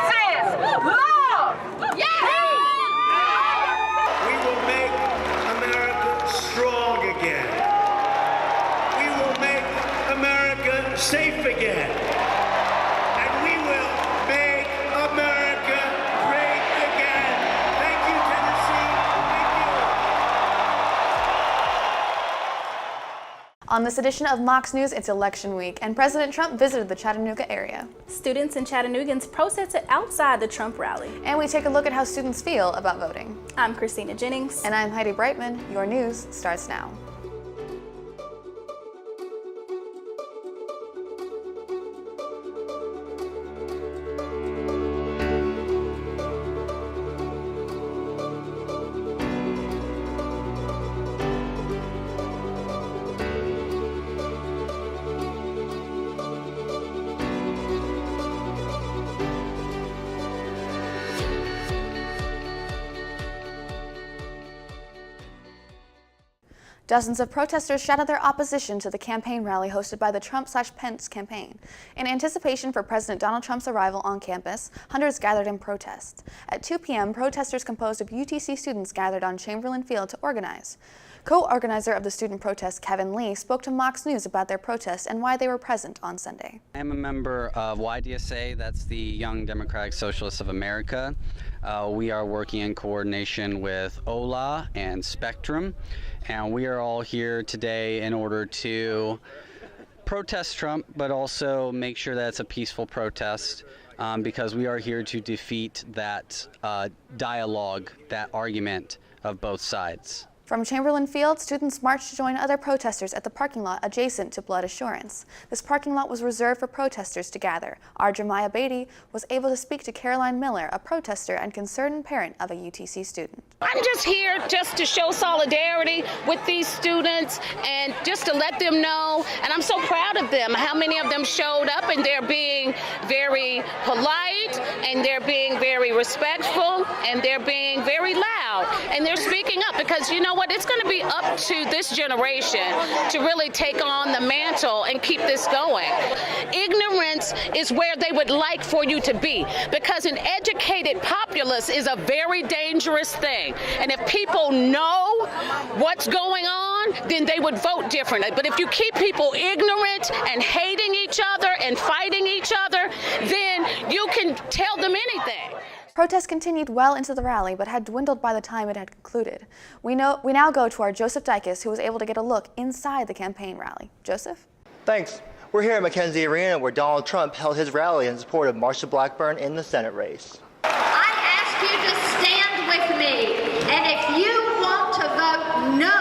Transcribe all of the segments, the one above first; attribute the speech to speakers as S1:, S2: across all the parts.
S1: says love. Yeah.
S2: We will make America strong again. We will make America safe again. And we will make America great again. Thank you, Tennessee. Thank you.
S3: On this edition of Mocs News, it's election week, and President Trump visited the Chattanooga area.
S4: Students and Chattanoogans protested outside the Trump rally.
S3: And we take a look at how students feel about voting.
S4: I'm Christina Jennings.
S3: And I'm Heidi Brightman. Your news starts now. Dozens of protesters shouted their opposition to the campaign rally hosted by the Trump/Pence campaign. In anticipation for President Donald Trump's arrival on campus, hundreds gathered in protest. At 2 p.m., protesters composed of UTC students gathered on Chamberlain Field to organize. Co-organizer of the student protest, Kevin Lee, spoke to Mocs News about their protest and why they were present on Sunday.
S5: I am a member of YDSA, that's the Young Democratic Socialists of America. We are working in coordination with OLA and Spectrum, and we are all here today in order to protest Trump, but also make sure that it's a peaceful protest, because we are here to defeat that dialogue, that argument of both sides.
S3: From Chamberlain Field, students marched to join other protesters at the parking lot adjacent to Blood Assurance. This parking lot was reserved for protesters to gather. Our Jeremiah Beatty was able to speak to Caroline Miller, a protester and concerned parent of a UTC student.
S6: I'm just here just to show solidarity with these students and just to let them know, and I'm so proud of them, how many of them showed up, and they're being very polite, and they're being very respectful, and they're being very loud, and they're speaking up, because you know what, it's going to be up to this generation to really take on the mantle and keep this going. Ignorance is where they would like for you to be, because an educated populace is a very dangerous thing. And if people know what's going on, then they would vote differently. But if you keep people ignorant and hating each other and fighting each other, then you can tell them anything.
S3: Protests continued well into the rally, but had dwindled by the time it had concluded. We now go to our Joseph Dykes, who was able to get a look inside the campaign rally. Joseph?
S7: Thanks. We're here at McKenzie Arena, where Donald Trump held his rally in support of Marsha Blackburn in the Senate race.
S8: I ask you to stand with me, and if you want to vote no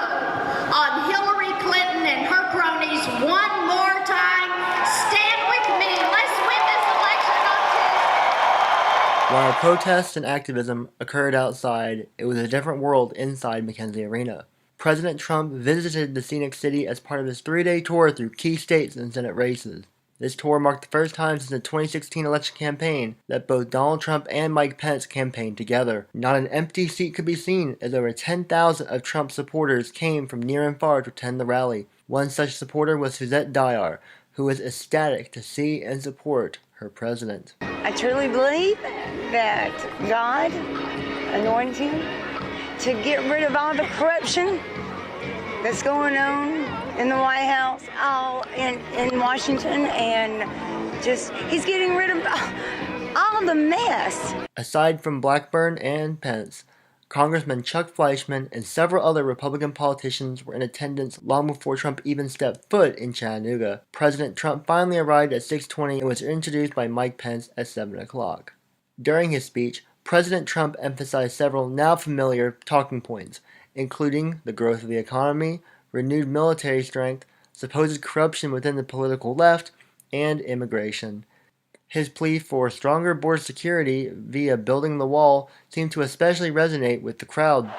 S8: on Hillary Clinton and her cronies one more time, stand with me. Let's win this election on Tuesday.
S7: While protests and activism occurred outside, it was a different world inside McKenzie Arena. President Trump visited the scenic city as part of his 3-day tour through key states and Senate races. This tour marked the first time since the 2016 election campaign that both Donald Trump and Mike Pence campaigned together. Not an empty seat could be seen, as over 10,000 of Trump's supporters came from near and far to attend the rally. One such supporter was Suzette Dyer, who was ecstatic to see and support her president.
S9: I truly believe that God anointed him to get rid of all the corruption that's going on in the White House, all in Washington, and just he's getting rid of all the mess.
S7: Aside from Blackburn and Pence, Congressman Chuck Fleischman and several other Republican politicians were in attendance long before Trump even stepped foot in Chattanooga. President Trump finally arrived at 6:20 and was introduced by Mike Pence at 7 o'clock. During his speech, President Trump emphasized several now familiar talking points, including the growth of the economy, renewed military strength, supposed corruption within the political left, and immigration. His plea for stronger border security via building the wall seemed to especially resonate with the crowd.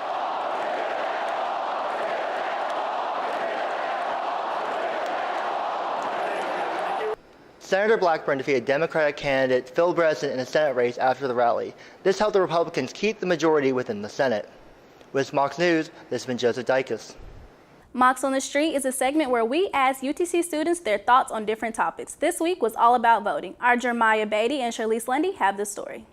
S7: Senator Blackburn defeated Democratic candidate Phil Bredesen in a Senate race after the rally. This helped the Republicans keep the majority within the Senate. With Mocs News, this has been Joseph Dykes.
S4: Mocs on the Street is a segment where we ask UTC students their thoughts on different topics. This week was all about voting. Our Jeremiah Beatty and Charlize Lundy have the story.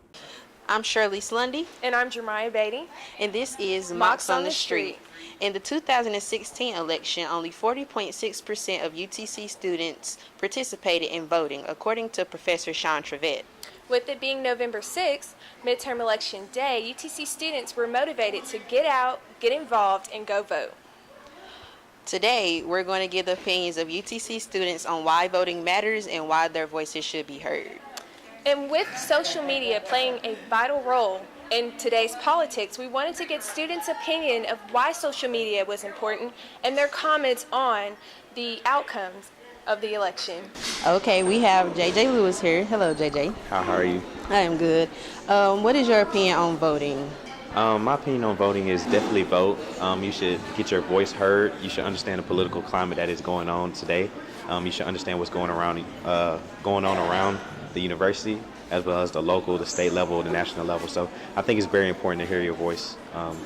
S10: I'm Shirley Slundy.
S11: And I'm Jeremiah Beatty.
S10: And this is Mocs on the Street. In the 2016 election, only 40.6% of UTC students participated in voting, according to Professor Sean Trevette.
S11: With it being November 6th, midterm election day, UTC students were motivated to get out, get involved, and go vote.
S10: Today, we're going to give the opinions of UTC students on why voting matters and why their voices should be heard.
S11: And with social media playing a vital role in today's politics, we wanted to get students' opinion of why social media was important and their comments on the outcomes of the election.
S10: Okay, we have JJ Lewis here. Hello, JJ.
S12: How are you?
S10: I am good. What is your opinion on voting?
S12: My opinion on voting is definitely vote. You should get your voice heard. You should understand the political climate that is going on today. You should understand what's going on around the university, as well as the local, the state level, the national level. So I think it's very important to hear your voice.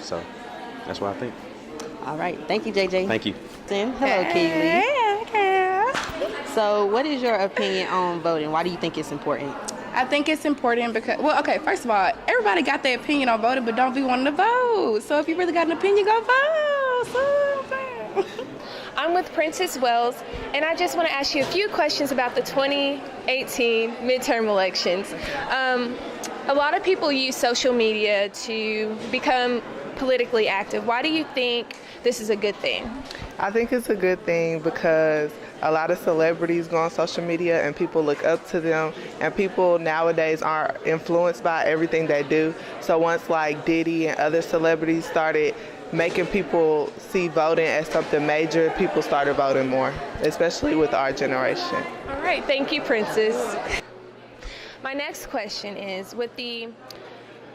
S12: So that's what I think.
S10: All right. Thank you, JJ.
S12: Thank you.
S10: Hello, Keely. So what is your opinion on voting? Why do you think it's important?
S13: I think it's important because, well, okay, first of all, everybody got their opinion on voting, but don't be wanting to vote. So if you really got an opinion, go vote. So
S11: I'm with Princess Wells, and I just want to ask you a few questions about the 2018 midterm elections. A lot of people use social media to become politically active. Why do you think this is a good thing?
S14: I think it's a good thing because a lot of celebrities go on social media and people look up to them, and people nowadays are influenced by everything they do. So once like Diddy and other celebrities started making people see voting as something major, people started voting more, especially with our generation.
S11: All right, thank you, Princess. My next question is, with the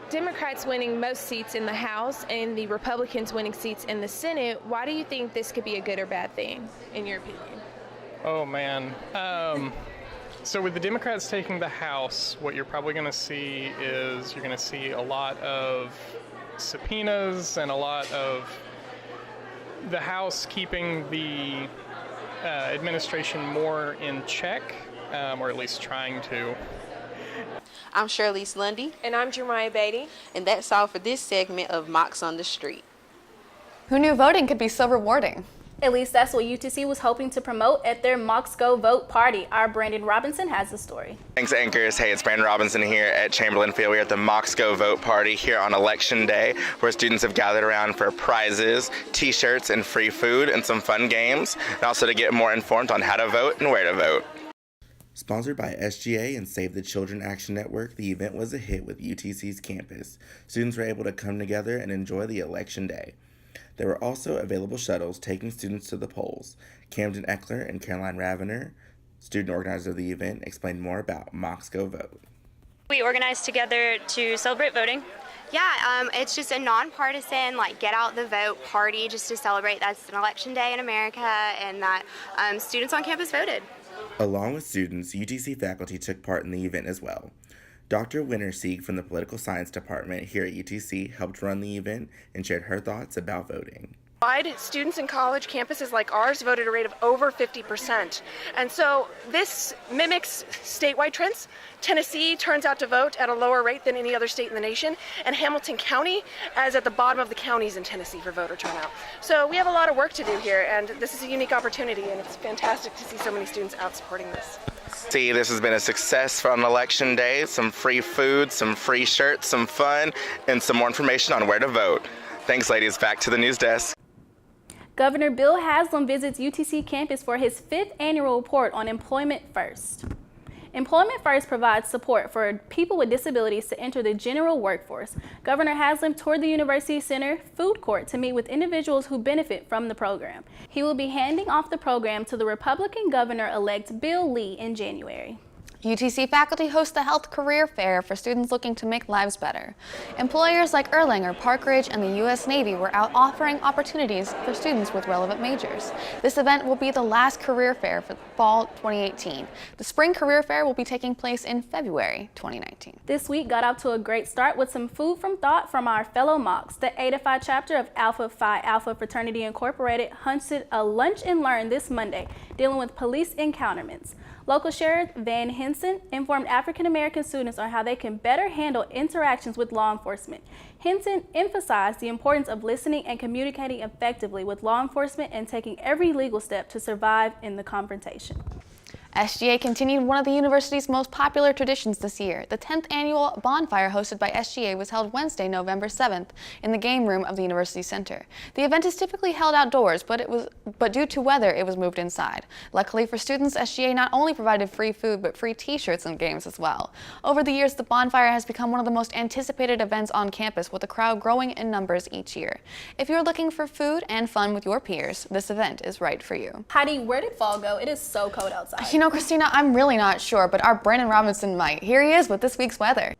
S11: Democrats winning most seats in the House and the Republicans winning seats in the Senate, why do you think this could be a good or bad thing, in your opinion?
S15: Oh, man. So with the Democrats taking the House, what you're probably going to see is you're going to see a lot of subpoenas and a lot of the House keeping the administration more in check, or at least trying to.
S10: I'm Shirley Slundy.
S11: And I'm Jeremiah Beatty.
S10: And that's all for this segment of Mocs on the Street.
S3: Who knew voting could be so rewarding?
S4: At least that's what UTC was hoping to promote at their Mocs Go Vote party. Our Brandon Robinson has the story.
S16: Thanks, anchors. Hey, it's Brandon Robinson here at Chamberlain Field. We're at the Mocs Go Vote party here on Election Day, where students have gathered around for prizes, t-shirts, and free food, and some fun games, and also to get more informed on how to vote and where to vote.
S17: Sponsored by SGA and Save the Children Action Network, the event was a hit with UTC's campus. Students were able to come together and enjoy the election day. There were also available shuttles taking students to the polls. Camden Eckler and Caroline Ravener, student organizers of the event, explained more about Mocs Go Vote.
S18: We organized together to celebrate voting.
S19: Yeah, it's just a nonpartisan, get out the vote party just to celebrate that's an election day in America and that students on campus voted.
S17: Along with students, UTC faculty took part in the event as well. Dr. Wintersieg from the Political Science Department here at UTC helped run the event and shared her thoughts about voting.
S20: Students in college campuses like ours voted at a rate of over 50%. And so this mimics statewide trends. Tennessee turns out to vote at a lower rate than any other state in the nation, and Hamilton County is at the bottom of the counties in Tennessee for voter turnout. So we have a lot of work to do here, and this is a unique opportunity, and it's fantastic to see so many students out supporting this.
S16: See, this has been a success on Election Day. Some free food, some free shirts, some fun, and some more information on where to vote. Thanks, ladies. Back to the news desk.
S4: Governor Bill Haslam visits UTC campus for his 5th annual report on Employment First. Employment First provides support for people with disabilities to enter the general workforce. Governor Haslam toured the University Center food court to meet with individuals who benefit from the program. He will be handing off the program to the Republican governor-elect Bill Lee in January.
S3: UTC faculty host the Health Career Fair for students looking to make lives better. Employers like Erlanger, Park Ridge, and the U.S. Navy were out offering opportunities for students with relevant majors. This event will be the last career fair for fall 2018. The spring career fair will be taking place in February 2019.
S4: This week got off to a great start with some food from thought from our fellow Mocs. The Eta Phi chapter of Alpha Phi Alpha Fraternity Incorporated hosted a lunch and learn this Monday, dealing with police encounterments. Local Sheriff Van Henson informed African American students on how they can better handle interactions with law enforcement. Henson emphasized the importance of listening and communicating effectively with law enforcement and taking every legal step to survive in the confrontation.
S3: SGA continued one of the university's most popular traditions this year. The 10th annual bonfire hosted by SGA was held Wednesday, November 7th in the game room of the University Center. The event is typically held outdoors, but due to weather, it was moved inside. Luckily for students, SGA not only provided free food, but free t-shirts and games as well. Over the years, the bonfire has become one of the most anticipated events on campus, with the crowd growing in numbers each year. If you're looking for food and fun with your peers, this event is right for you.
S4: Heidi, where did fall go? It is so cold outside.
S3: You know, Christina, I'm really not sure, but our Brandon Robinson might. Here he is with this week's weather.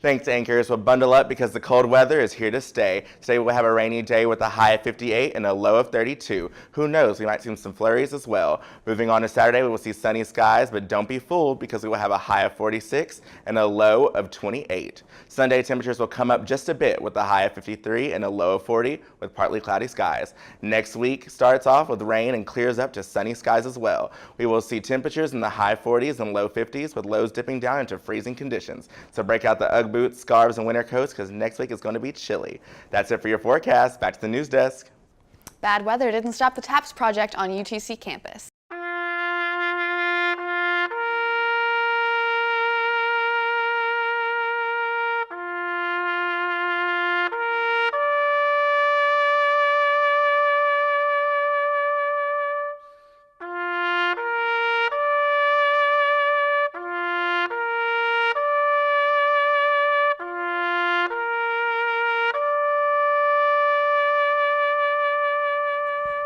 S16: Thanks, anchors. Well, bundle up because the cold weather is here to stay. Today we'll have a rainy day with a high of 58 and a low of 32. Who knows, we might see some flurries as well. Moving on to Saturday, we will see sunny skies, but don't be fooled because we will have a high of 46 and a low of 28. Sunday temperatures will come up just a bit with a high of 53 and a low of 40 with partly cloudy skies. Next week starts off with rain and clears up to sunny skies as well. We will see temperatures in the high 40s and low 50s with lows dipping down into freezing conditions. So break out the Ugg boots, scarves, and winter coats because next week is going to be chilly. That's it for your forecast. Back to the news desk.
S3: Bad weather didn't stop the TAPS project on UTC campus.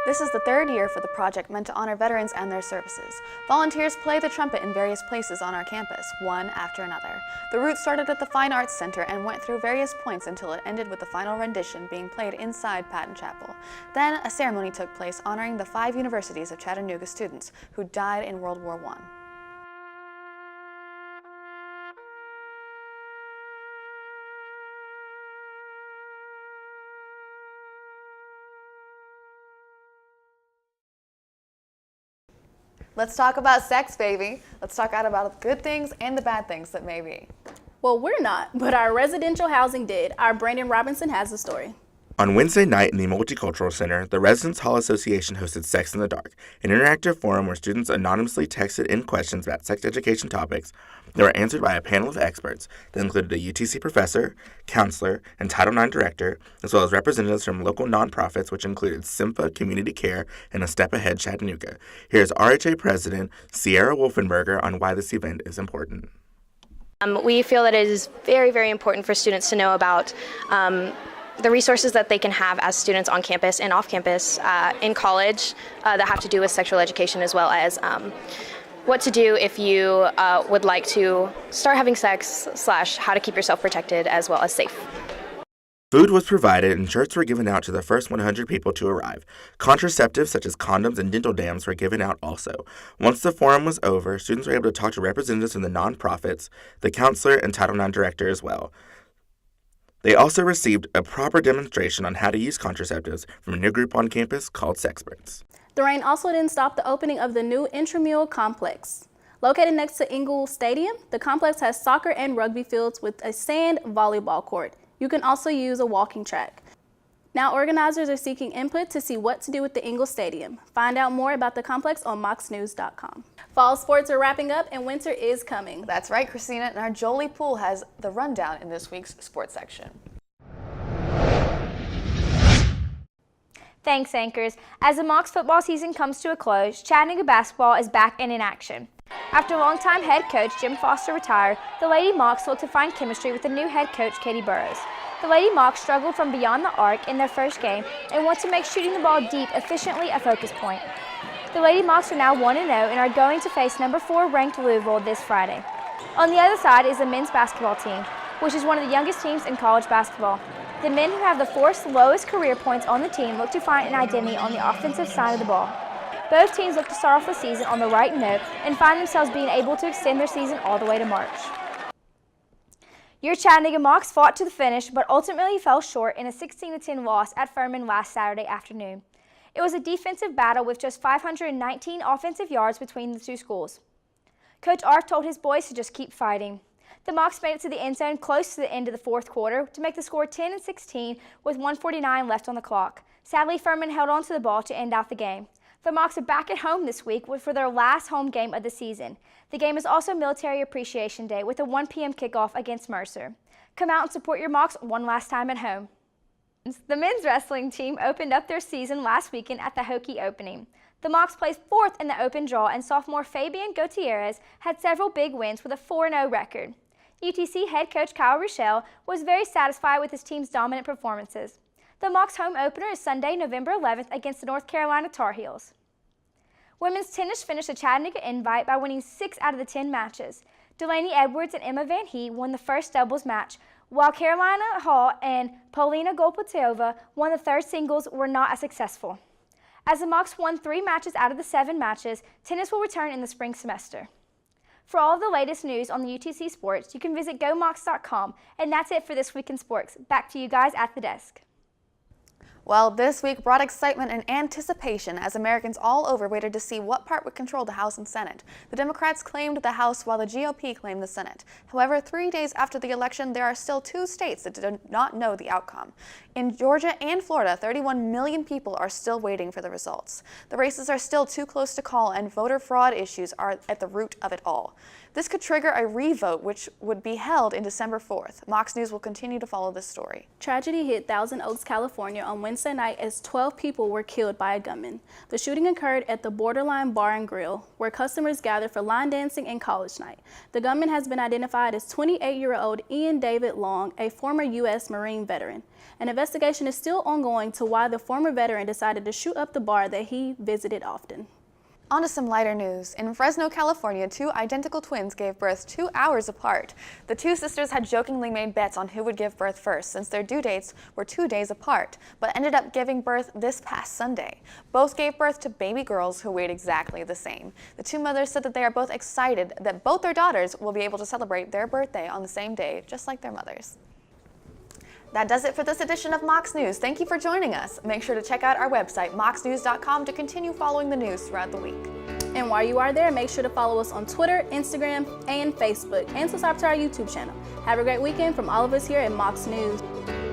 S3: This is the third year for the project meant to honor veterans and their services. Volunteers play the trumpet in various places on our campus, one after another. The route started at the Fine Arts Center and went through various points until it ended with the final rendition being played inside Patton Chapel. Then a ceremony took place honoring the 5 universities of Chattanooga students who died in World War I. Let's talk about sex, baby. Let's talk about the good things and the bad things that may be.
S4: Well, we're not, but our residential housing did. Our Brandon Robinson has the story.
S17: On Wednesday night in the Multicultural Center, the Residence Hall Association hosted Sex in the Dark, an interactive forum where students anonymously texted in questions about sex education topics that were answered by a panel of experts that included a UTC professor, counselor, and Title IX director, as well as representatives from local nonprofits, which included SIMPA Community Care and A Step Ahead Chattanooga. Here's RHA President Sierra Wolfenberger on why this event is important.
S18: We feel that it is very, very important for students to know about the resources that they can have as students on campus and off campus in college that have to do with sexual education, as well as what to do if you would like to start having sex / how to keep yourself protected as well as safe.
S17: Food was provided and shirts were given out to the first 100 people to arrive. Contraceptives such as condoms and dental dams were given out also. Once the forum was over, students were able to talk to representatives from the nonprofits, the counselor, and Title IX director as well. They also received a proper demonstration on how to use contraceptives from a new group on campus called Sexperts.
S4: The rain also didn't stop the opening of the new intramural complex. Located next to Ingle Stadium, the complex has soccer and rugby fields with a sand volleyball court. You can also use a walking track. Now organizers are seeking input to see what to do with the Ingle Stadium. Find out more about the complex on mocsnews.com. Fall sports are wrapping up and winter is coming.
S3: That's right, Christina, and our Jolie Poole has the rundown in this week's sports section.
S21: Thanks, anchors. As the Mocs football season comes to a close, Chattanooga basketball is back and in action. After longtime head coach Jim Foster retired, the Lady Mocs looked to find chemistry with the new head coach Katie Burrows. The Lady Mocs struggled from beyond the arc in their first game and want to make shooting the ball deep efficiently a focus point. The Lady Mocs are now 1-0 and are going to face number 4 ranked Louisville this Friday. On the other side is the men's basketball team, which is one of the youngest teams in college basketball. The men, who have the 4th lowest career points on the team, look to find an identity on the offensive side of the ball. Both teams look to start off the season on the right note and find themselves being able to extend their season all the way to March. Your Chattanooga Mocs fought to the finish, but ultimately fell short in a 16-10 loss at Furman last Saturday afternoon. It was a defensive battle with just 519 offensive yards between the two schools. Coach Arth told his boys to just keep fighting. The Mocs made it to the end zone close to the end of the fourth quarter to make the score 10-16 with 1:49 left on the clock. Sadly, Furman held on to the ball to end out the game. The Mocs are back at home this week for their last home game of the season. The game is also Military Appreciation Day with a 1 p.m. kickoff against Mercer. Come out and support your Mocs one last time at home. The men's wrestling team opened up their season last weekend at the Hokie opening. The Mocs placed fourth in the open draw, and sophomore Fabian Gutierrez had several big wins with a 4-0 record. UTC head coach Kyle Rochelle was very satisfied with his team's dominant performances. The Mocs home opener is Sunday, November 11th against the North Carolina Tar Heels. Women's tennis finished the Chattanooga Invite by winning 6 out of the 10 matches. Delaney Edwards and Emma Van Heet won the first doubles match, while Carolina Hall and Polina Golpatova won the third singles were not as successful. As the Mocs won 3 matches out of the 7 matches, tennis will return in the spring semester. For all of the latest news on the UTC sports, you can visit GoMocs.com. And that's it for this week in sports. Back to you guys at the desk.
S3: Well, this week brought excitement and anticipation as Americans all over waited to see what part would control the House and Senate. The Democrats claimed the House while the GOP claimed the Senate. However, 3 days after the election, there are still 2 states that did not know the outcome. In Georgia and Florida, 31 million people are still waiting for the results. The races are still too close to call, and voter fraud issues are at the root of it all. This could trigger a revote, which would be held in December 4th. Mocs News will continue to follow this story.
S4: Tragedy hit Thousand Oaks, California on Wednesday night as 12 people were killed by a gunman. The shooting occurred at the Borderline Bar and Grill, where customers gathered for line dancing and college night. The gunman has been identified as 28-year-old Ian David Long, a former U.S. Marine veteran. An investigation is still ongoing to why the former veteran decided to shoot up the bar that he visited often.
S3: On to some lighter news. In Fresno, California, 2 identical twins gave birth 2 hours apart. The 2 sisters had jokingly made bets on who would give birth first, since their due dates were 2 days apart, but ended up giving birth this past Sunday. Both gave birth to baby girls who weighed exactly the same. The 2 mothers said that they are both excited that both their daughters will be able to celebrate their birthday on the same day, just like their mothers. That does it for this edition of Mocs News. Thank you for joining us. Make sure to check out our website, mocsnews.com, to continue following the news throughout the week.
S4: And while you are there, make sure to follow us on Twitter, Instagram, and Facebook, and subscribe to our YouTube channel. Have a great weekend from all of us here at Mocs News.